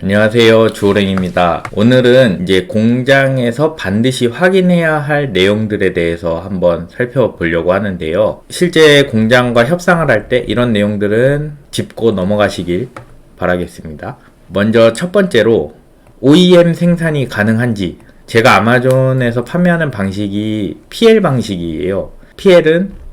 안녕하세요, 주호랭입니다. 오늘은 이제 공장에서 반드시 확인해야 할 내용들에 대해서 한번 살펴보려고 하는데요. 실제 공장과 협상을 할 때 이런 내용들은 짚고 넘어가시길 바라겠습니다. 먼저 첫 번째로 OEM 생산이 가능한지, 제가 아마존에서 판매하는 방식이 PL 방식이에요. PL은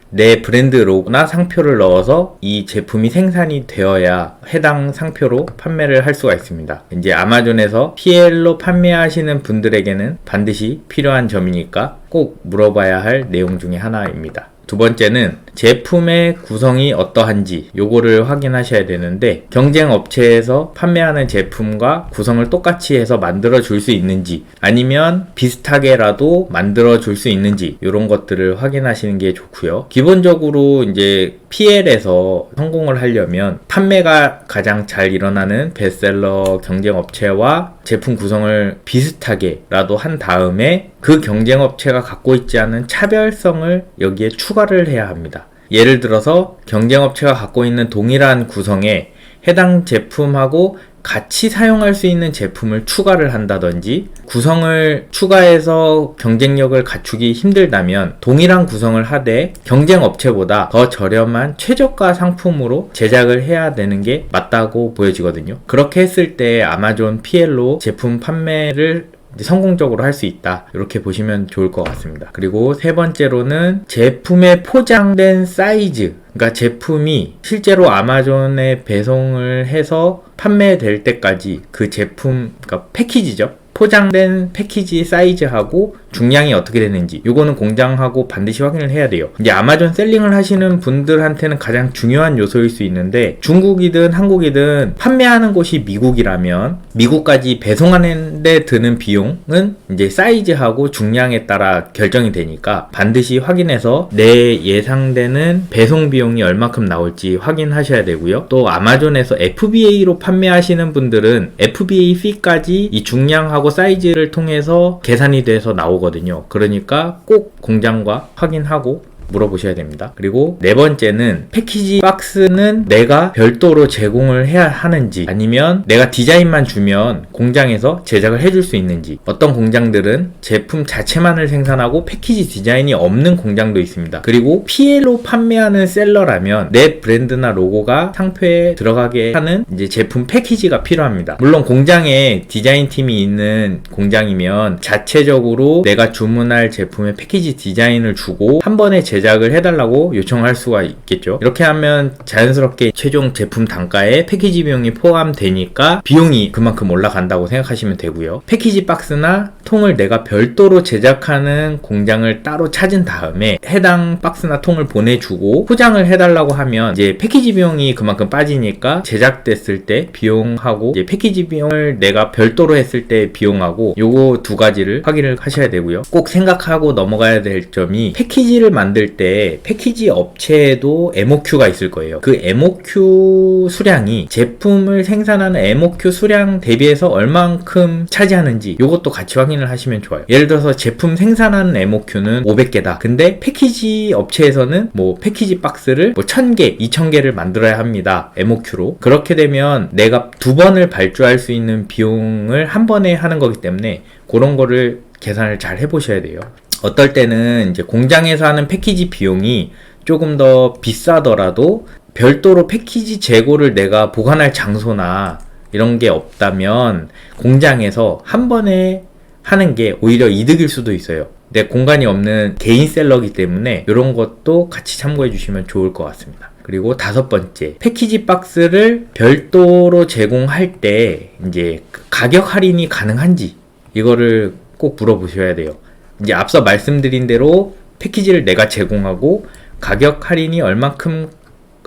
내 브랜드 로고나 상표를 넣어서 이 제품이 생산이 되어야 해당 상표로 판매를 할 수가 있습니다. 이제 아마존에서 PL로 판매하시는 분들에게는 반드시 필요한 점이니까 꼭 물어봐야 할 내용 중에 하나입니다. 두 번째는 제품의 구성이 어떠한지 요거를 확인하셔야 되는데, 경쟁 업체에서 판매하는 제품과 구성을 똑같이 해서 만들어 줄 수 있는지, 아니면 비슷하게라도 만들어 줄 수 있는지, 요런 것들을 확인하시는 게 좋고요. 기본적으로 이제 PL에서 성공을 하려면 판매가 가장 잘 일어나는 베스트셀러 경쟁 업체와 제품 구성을 비슷하게라도 한 다음에 그 경쟁 업체가 갖고 있지 않은 차별성을 여기에 추가를 해야 합니다. 예를 들어서 경쟁 업체가 갖고 있는 동일한 구성에 해당 제품하고 같이 사용할 수 있는 제품을 추가를 한다든지, 구성을 추가해서 경쟁력을 갖추기 힘들다면 동일한 구성을 하되 경쟁 업체보다 더 저렴한 최저가 상품으로 제작을 해야 되는 게 맞다고 보여지거든요. 그렇게 했을 때 아마존 PL로 제품 판매를 성공적으로 할 수 있다, 이렇게 보시면 좋을 것 같습니다. 그리고 세 번째로는 제품의 포장된 사이즈, 그러니까 제품이 실제로 아마존에 배송을 해서 판매될 때까지 그 제품, 그러니까 패키지죠, 포장된 패키지 사이즈하고 중량이 어떻게 되는지, 요거는 공장하고 반드시 확인을 해야 돼요. 이제 아마존 셀링을 하시는 분들한테는 가장 중요한 요소일 수 있는데, 중국이든 한국이든 판매하는 곳이 미국이라면 미국까지 배송하는 데 드는 비용은 이제 사이즈하고 중량에 따라 결정이 되니까 반드시 확인해서 내 예상되는 배송 비용이 얼마큼 나올지 확인하셔야 되고요. 또 아마존에서 FBA로 판매하시는 분들은 FBA fee까지 이 중량하고 사이즈를 통해서 계산이 돼서 나오거든요. 그러니까 꼭 공장과 확인하고 물어보셔야 됩니다. 그리고 네 번째는 패키지 박스는 내가 별도로 제공을 해야 하는지, 아니면 내가 디자인만 주면 공장에서 제작을 해줄 수 있는지. 어떤 공장들은 제품 자체만을 생산하고 패키지 디자인이 없는 공장도 있습니다. 그리고 PL로 판매하는 셀러라면 내 브랜드나 로고가 상표에 들어가게 하는 이제 제품 패키지가 필요합니다. 물론 공장에 디자인 팀이 있는 공장이면 자체적으로 내가 주문할 제품의 패키지 디자인을 주고 한 번에 제작을 해달라고 요청할 수가 있겠죠. 이렇게 하면 자연스럽게 최종 제품 단가에 패키지 비용이 포함되니까 비용이 그만큼 올라간다고 생각하시면 되고요. 패키지 박스나 통을 내가 별도로 제작하는 공장을 따로 찾은 다음에 해당 박스나 통을 보내주고 포장을 해달라고 하면 이제 패키지 비용이 그만큼 빠지니까 제작됐을 때 비용하고 이제 패키지 비용을 내가 별도로 했을 때 비용하고, 요거 두 가지를 확인을 하셔야 되고요. 꼭 생각하고 넘어가야 될 점이, 패키지를 만들 때 패키지 업체에도 MOQ가 있을 거예요. 그 MOQ 수량이 제품을 생산하는 MOQ 수량 대비해서 얼만큼 차지하는지, 요것도 같이 확인을 하시면 좋아요. 예를 들어서 제품 생산하는 MOQ는 500개다. 근데 패키지 업체에서는 뭐 패키지 박스를 뭐 1000개, 2000개를 만들어야 합니다. MOQ로. 그렇게 되면 내가 두 번을 발주할 수 있는 비용을 한 번에 하는 거기 때문에 그런 거를 계산을 잘 해보셔야 돼요. 어떨 때는 이제 공장에서 하는 패키지 비용이 조금 더 비싸더라도 별도로 패키지 재고를 내가 보관할 장소나 이런 게 없다면 공장에서 한 번에 하는 게 오히려 이득일 수도 있어요. 내 공간이 없는 개인 셀러이기 때문에 이런 것도 같이 참고해 주시면 좋을 것 같습니다. 그리고 다섯 번째, 패키지 박스를 별도로 제공할 때 이제 가격 할인이 가능한지, 이거를 꼭 물어보셔야 돼요. 이제 앞서 말씀드린 대로 패키지를 내가 제공하고 가격 할인이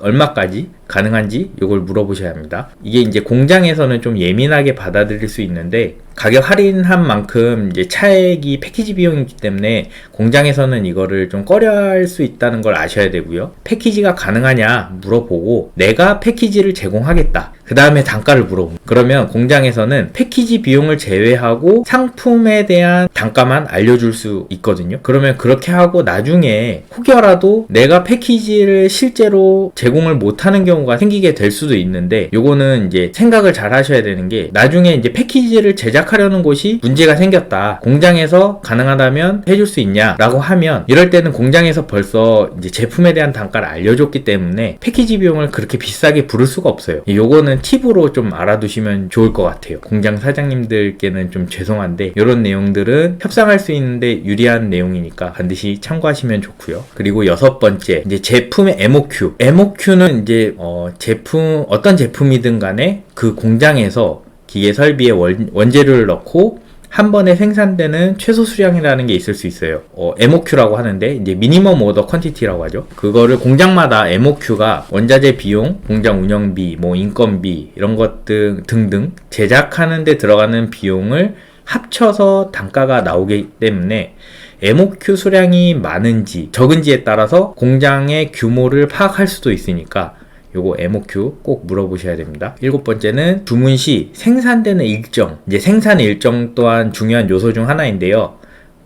얼마까지 가능한지 이걸 물어보셔야 합니다. 이게 이제 공장에서는 좀 예민하게 받아들일 수 있는데, 가격 할인한 만큼 이제 차액이 패키지 비용이기 때문에 공장에서는 이거를 좀 꺼려할 수 있다는 걸 아셔야 되고요. 패키지가 가능하냐 물어보고 내가 패키지를 제공하겠다, 그 다음에 단가를 물어봅니다. 그러면 공장에서는 패키지 비용을 제외하고 상품에 대한 단가만 알려줄 수 있거든요. 그러면 그렇게 하고 나중에 혹여라도 내가 패키지를 실제로 제공을 못하는 경우가 생기게 될 수도 있는데, 요거는 이제 생각을 잘 하셔야 되는 게, 나중에 이제 패키지를 제작하려는 곳이 문제가 생겼다, 공장에서 가능하다면 해줄 수 있냐 라고 하면, 이럴 때는 공장에서 벌써 이제 제품에 대한 단가를 알려줬기 때문에 패키지 비용을 그렇게 비싸게 부를 수가 없어요. 요거는 팁으로 좀 알아두시면 좋을 것 같아요. 공장 사장님들께는 좀 죄송한데, 이런 내용들은 협상할 수 있는데 유리한 내용이니까 반드시 참고하시면 좋고요. 그리고 6번째, 이제 제품의 MOQ. MOQ는 이제 제품, 어떤 제품이든 간에 그 공장에서 기계 설비에 원재료를 넣고 한 번에 생산되는 최소 수량이라는 게 있을 수 있어요. MOQ라고 하는데, 이제 미니멈 오더 퀀티티라고 하죠. 그거를 공장마다 MOQ가 원자재 비용, 공장 운영비, 뭐 인건비 이런 것들 등등 제작하는 데 들어가는 비용을 합쳐서 단가가 나오기 때문에 MOQ 수량이 많은지 적은지에 따라서 공장의 규모를 파악할 수도 있으니까 요거 MOQ 꼭 물어보셔야 됩니다. 7번째는 주문 시 생산되는 일정. 이제 생산 일정 또한 중요한 요소 중 하나인데요.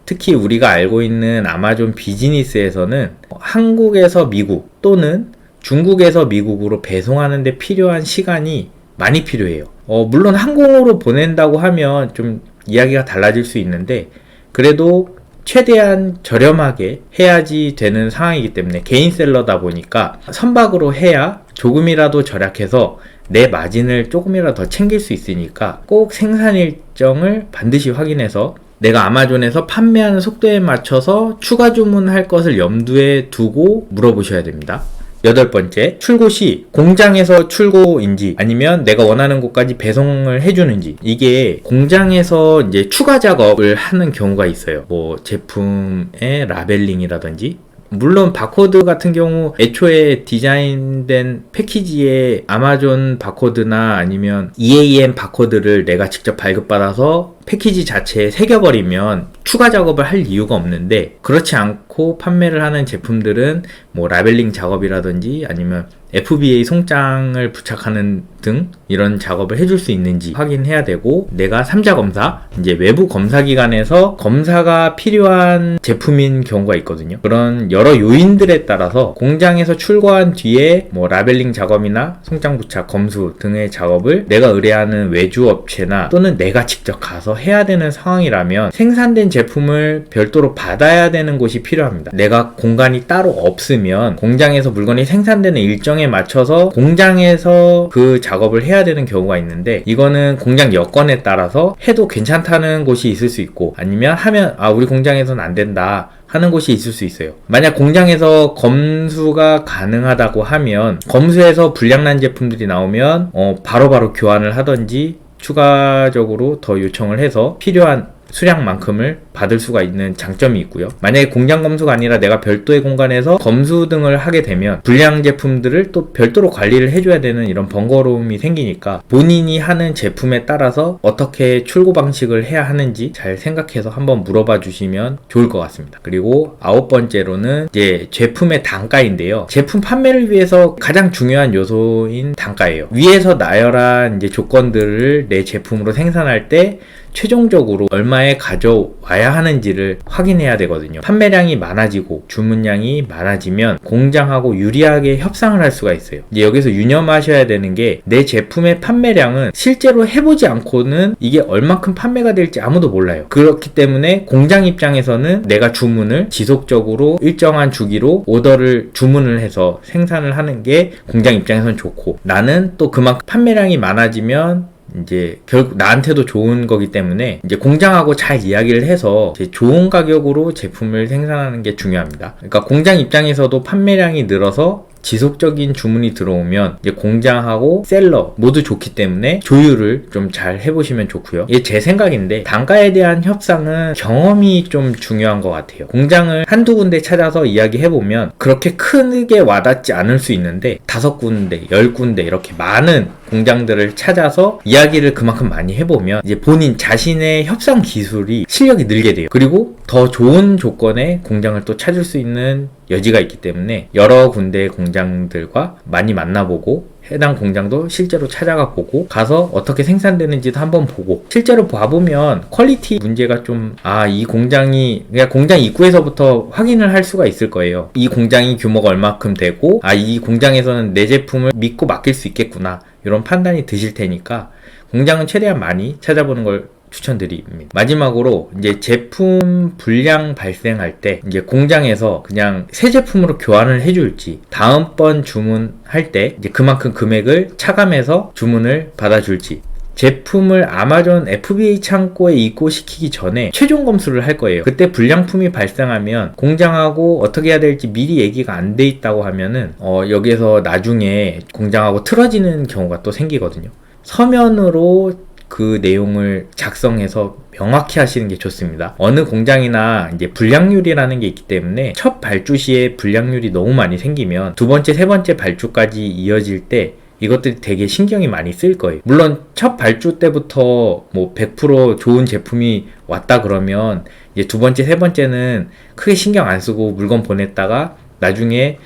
특히 우리가 알고 있는 아마존 비즈니스에서는 한국에서 미국 또는 중국에서 미국으로 배송하는 데 필요한 시간이 많이 필요해요. 물론 항공으로 보낸다고 하면 좀 이야기가 달라질 수 있는데, 그래도 최대한 저렴하게 해야지 되는 상황이기 때문에, 개인 셀러다 보니까 선박으로 해야 조금이라도 절약해서 내 마진을 조금이라도 더 챙길 수 있으니까 꼭 생산 일정을 반드시 확인해서 내가 아마존에서 판매하는 속도에 맞춰서 추가 주문할 것을 염두에 두고 물어보셔야 됩니다. 8번째, 출고 시 공장에서 출고인지 아니면 내가 원하는 곳까지 배송을 해주는지. 이게 공장에서 이제 추가 작업을 하는 경우가 있어요. 뭐 제품의 라벨링이라든지, 물론 바코드 같은 경우 애초에 디자인된 패키지에 아마존 바코드나 아니면 EAM 바코드를 내가 직접 발급받아서 패키지 자체에 새겨버리면 추가 작업을 할 이유가 없는데, 그렇지 않고 판매를 하는 제품들은 뭐 라벨링 작업이라든지 아니면 FBA 송장을 부착하는 등 이런 작업을 해줄 수 있는지 확인해야 되고, 내가 3자 검사, 이제 외부 검사기관에서 검사가 필요한 제품인 경우가 있거든요. 그런 여러 요인들에 따라서 공장에서 출고한 뒤에 뭐 라벨링 작업이나 송장 부착, 검수 등의 작업을 내가 의뢰하는 외주 업체나 또는 내가 직접 가서 해야 되는 상황이라면 생산된 제품을 별도로 받아야 되는 곳이 필요합니다. 내가 공간이 따로 없으면 공장에서 물건이 생산되는 일정에 맞춰서 공장에서 그 작업을 해야 되는 경우가 있는데, 이거는 공장 여건에 따라서 해도 괜찮다는 곳이 있을 수 있고, 아니면 하면 우리 공장에서는 안 된다 하는 곳이 있을 수 있어요. 만약 공장에서 검수가 가능하다고 하면, 검수에서 불량난 제품들이 나오면 바로바로 교환을 하던지 추가적으로 더 요청을 해서 필요한 수량만큼을 받을 수가 있는 장점이 있고요. 만약에 공장 검수가 아니라 내가 별도의 공간에서 검수 등을 하게 되면 불량 제품들을 또 별도로 관리를 해줘야 되는 이런 번거로움이 생기니까, 본인이 하는 제품에 따라서 어떻게 출고 방식을 해야 하는지 잘 생각해서 한번 물어봐 주시면 좋을 것 같습니다. 그리고 9번째로는 이제 제품의 단가인데요. 제품 판매를 위해서 가장 중요한 요소인 단가예요. 위에서 나열한 이제 조건들을 내 제품으로 생산할 때 최종적으로 얼마에 가져와야 하는지를 확인해야 되거든요. 판매량이 많아지고 주문량이 많아지면 공장하고 유리하게 협상을 할 수가 있어요. 이제 여기서 유념하셔야 되는 게, 내 제품의 판매량은 실제로 해보지 않고는 이게 얼만큼 판매가 될지 아무도 몰라요. 그렇기 때문에 공장 입장에서는 내가 주문을 지속적으로 일정한 주기로 오더를 주문을 해서 생산을 하는 게 공장 입장에서는 좋고, 나는 또 그만큼 판매량이 많아지면 이제 결국 나한테도 좋은 거기 때문에 이제 공장하고 잘 이야기를 해서 이제 좋은 가격으로 제품을 생산하는 게 중요합니다. 그러니까 공장 입장에서도 판매량이 늘어서 지속적인 주문이 들어오면 이제 공장하고 셀러 모두 좋기 때문에 조율을 좀 잘 해보시면 좋고요. 이게 제 생각인데, 단가에 대한 협상은 경험이 좀 중요한 것 같아요. 공장을 한두 군데 찾아서 이야기해보면 그렇게 크게 와닿지 않을 수 있는데, 5군데, 10군데 이렇게 많은 공장들을 찾아서 이야기를 그만큼 많이 해보면 이제 본인 자신의 협상 기술이, 실력이 늘게 돼요. 그리고 더 좋은 조건의 공장을 또 찾을 수 있는 여지가 있기 때문에 여러 군데의 공장들과 많이 만나보고 해당 공장도 실제로 찾아가 보고 가서 어떻게 생산되는지도 한번 보고 실제로 봐보면 퀄리티 문제가 좀 이 공장이 그냥 공장 입구에서부터 확인을 할 수가 있을 거예요. 이 공장이 규모가 얼마큼 되고 이 공장에서는 내 제품을 믿고 맡길 수 있겠구나 이런 판단이 드실 테니까 공장은 최대한 많이 찾아보는 걸 추천드립니다. 마지막으로 이제 제품 불량 발생할 때 이제 공장에서 그냥 새 제품으로 교환을 해줄지 다음번 주문할 때 이제 그만큼 금액을 차감해서 주문을 받아줄지 제품을 아마존 FBA 창고에 입고시키기 전에 최종 검수를 할 거예요. 그때 불량품이 발생하면 공장하고 어떻게 해야 될지 미리 얘기가 안 돼 있다고 하면은 여기에서 나중에 공장하고 틀어지는 경우가 또 생기거든요. 서면으로 그 내용을 작성해서 명확히 하시는 게 좋습니다. 어느 공장이나 이제 불량률이라는 게 있기 때문에 첫 발주 시에 불량률이 너무 많이 생기면 두 번째, 세 번째 발주까지 이어질 때 이것들이 되게 신경이 많이 쓰일 거예요. 물론 첫 발주 때부터 뭐 100% 좋은 제품이 왔다 그러면 이제 두 번째, 세 번째는 크게 신경 안 쓰고 물건 보냈다가 나중에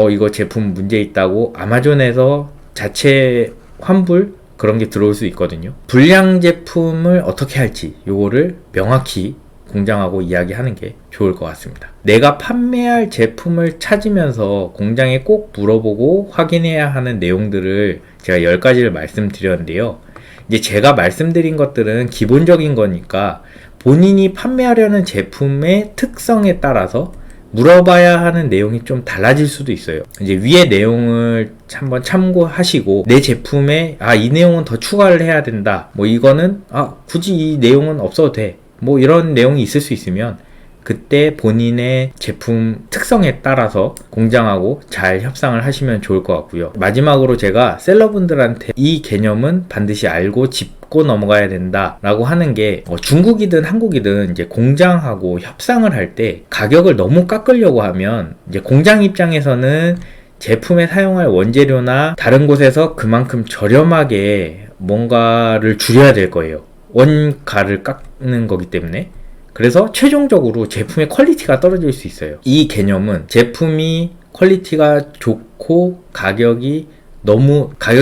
이거 제품 문제 있다고 아마존에서 자체 환불 그런 게 들어올 수 있거든요. 불량 제품을 어떻게 할지 요거를 명확히 공장하고 이야기하는 게 좋을 것 같습니다. 내가 판매할 제품을 찾으면서 공장에 꼭 물어보고 확인해야 하는 내용들을 제가 10가지를 말씀드렸는데요. 이제 제가 말씀드린 것들은 기본적인 거니까 본인이 판매하려는 제품의 특성에 따라서 물어봐야 하는 내용이 좀 달라질 수도 있어요. 이제 위의 내용을 한번 참고하시고 내 제품에 이 내용은 더 추가를 해야 된다. 뭐 이거는 굳이 이 내용은 없어도 돼. 뭐 이런 내용이 있을 수 있으면 그때 본인의 제품 특성에 따라서 공장하고 잘 협상을 하시면 좋을 것 같고요. 마지막으로 제가 셀러분들한테 이 개념은 반드시 알고 짚고 넘어가야 된다 라고 하는 게 중국이든 한국이든 이제 공장하고 협상을 할 때 가격을 너무 깎으려고 하면 이제 공장 입장에서는 제품에 사용할 원재료나 다른 곳에서 그만큼 저렴하게 뭔가를 줄여야 될 거예요. 원가를 깎는 거기 때문에. 그래서 최종적으로 제품의 퀄리티가 떨어질 수 있어요. 이 개념은 제품이 퀄리티가 좋고 가격이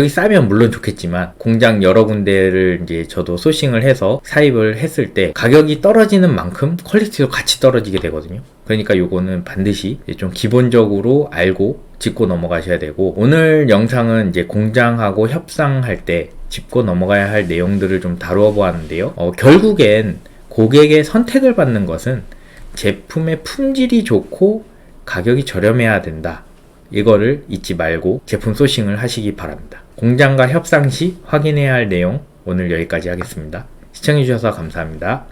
싸면 물론 좋겠지만 공장 여러 군데를 이제 저도 소싱을 해서 사입을 했을 때 가격이 떨어지는 만큼 퀄리티도 같이 떨어지게 되거든요. 그러니까 요거는 반드시 좀 기본적으로 알고 짚고 넘어가셔야 되고, 오늘 영상은 이제 공장하고 협상할 때 짚고 넘어가야 할 내용들을 좀 다루어 보았는데요. 결국엔 고객의 선택을 받는 것은 제품의 품질이 좋고 가격이 저렴해야 된다. 이거를 잊지 말고 제품 소싱을 하시기 바랍니다. 공장과 협상 시 확인해야 할 내용 오늘 여기까지 하겠습니다. 시청해주셔서 감사합니다.